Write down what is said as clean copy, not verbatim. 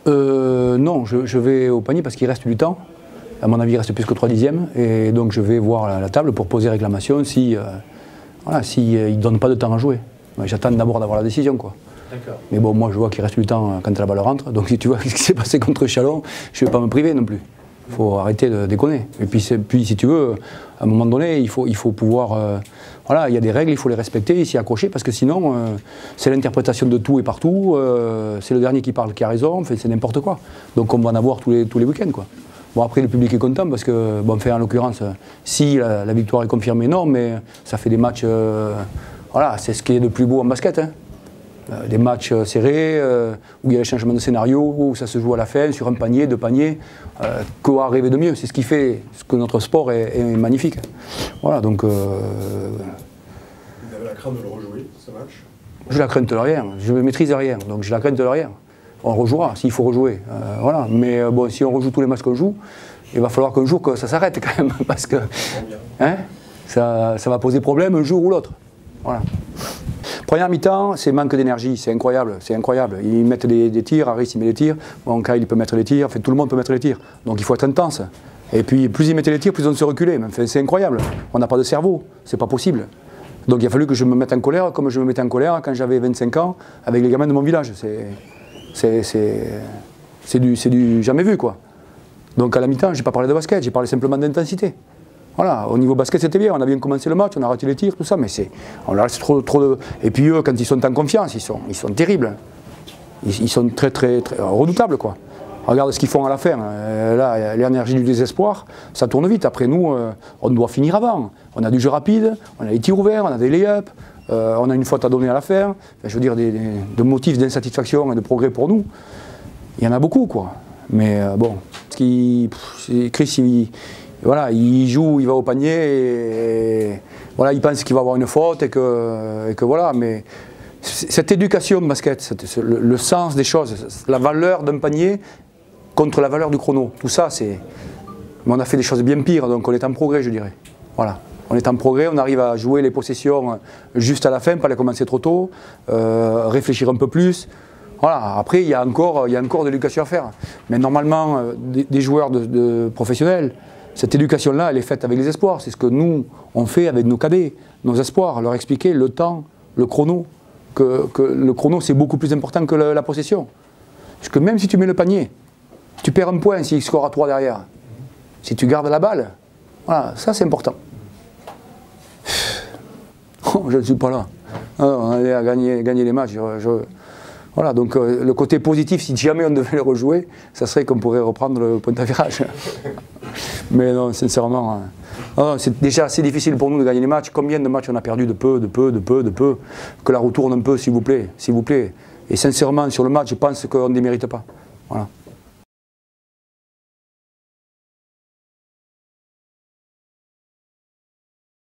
Non, je vais au panier parce qu'il reste du temps. À mon avis, il reste plus que 3 dixièmes. Et donc je vais voir la table pour poser réclamation si voilà, ne donnent pas de temps à jouer. J'attends d'abord d'avoir la décision, quoi. Mais bon, moi je vois qu'il reste du temps quand la balle rentre. Donc si tu vois ce qui s'est passé contre Chalon, je ne vais pas me priver non plus. Il faut arrêter de déconner. Et puis si tu veux, à un moment donné, il faut pouvoir... voilà, il y a des règles, il faut les respecter, s'y accrocher, parce que sinon, c'est l'interprétation de tout et partout, c'est le dernier qui parle qui a raison, c'est n'importe quoi. Donc on va en avoir tous les week-ends, quoi. Bon, après, le public est content, parce que, bon, en l'occurrence, si la victoire est confirmée, non, mais ça fait des matchs... voilà, c'est ce qui est de plus beau en basket, hein. Des matchs serrés, où il y a le changement de scénario, où ça se joue à la fin, sur un panier, 2 paniers. Quoi rêver de mieux? C'est ce qui fait que notre sport est magnifique. Voilà, donc... Vous avez la crainte de le rejouer, ce match? Je la crainte de rien, je ne maîtrise rien, donc je la crainte de rien. On rejouera s'il faut rejouer, voilà. Mais bon, si on rejoue tous les matchs qu'on joue, il va falloir qu'un jour que ça s'arrête quand même, parce que hein, ça va poser problème un jour ou l'autre. Voilà. Première mi-temps, c'est manque d'énergie, c'est incroyable, c'est incroyable. Ils mettent des tirs, Harris il met les tirs, bon, Kyle il peut mettre les tirs, enfin, tout le monde peut mettre les tirs. Donc il faut être intense. Et puis plus ils mettaient les tirs, plus on se reculait. Enfin, c'est incroyable. On n'a pas de cerveau, c'est pas possible. Donc il a fallu que je me mette en colère comme je me mettais en colère quand j'avais 25 ans avec les gamins de mon village. C'est du jamais vu, quoi. Donc à la mi-temps, j'ai pas parlé de basket, j'ai parlé simplement d'intensité. Voilà, au niveau basket c'était bien, on a bien commencé le match, on a raté les tirs, tout ça, mais on leur laisse trop de... Et puis eux, quand ils sont en confiance, ils sont terribles. Ils sont très redoutables, quoi. Regarde ce qu'ils font à la fin. Là, l'énergie du désespoir, ça tourne vite. Après nous, on doit finir avant. On a du jeu rapide, on a des tirs ouverts, on a des lay-ups, on a une faute à donner à la fin. Enfin, je veux dire, des motifs d'insatisfaction et de progrès pour nous, il y en a beaucoup, quoi. Mais bon, Chris, voilà, il joue, il va au panier et voilà, il pense qu'il va avoir une faute et que voilà, mais cette éducation de basket, le sens des choses, la valeur d'un panier contre la valeur du chrono, tout ça, c'est... Mais on a fait des choses bien pires, donc on est en progrès, je dirais. Voilà, on est en progrès, on arrive à jouer les possessions juste à la fin, pas les commencer trop tôt, réfléchir un peu plus. Voilà, après, il y a encore de l'éducation à faire. Mais normalement, des joueurs professionnels, cette éducation-là, elle est faite avec les espoirs. C'est ce que nous, on fait avec nos cadets, nos espoirs, leur expliquer le temps, le chrono, que le chrono, c'est beaucoup plus important que la possession. Parce que même si tu mets le panier, tu perds un point s'il score à 3 derrière. Si tu gardes la balle, voilà, ça c'est important. Oh, je ne suis pas là. On allait à gagner les matchs. Voilà, donc le côté positif, si jamais on devait le rejouer, ça serait qu'on pourrait reprendre le point d'avirage. Mais non, sincèrement, c'est déjà assez difficile pour nous de gagner les matchs. Combien de matchs on a perdu de peu, que la roue tourne un peu, s'il vous plaît, s'il vous plaît. Et sincèrement, sur le match, je pense qu'on ne démérite pas. Voilà.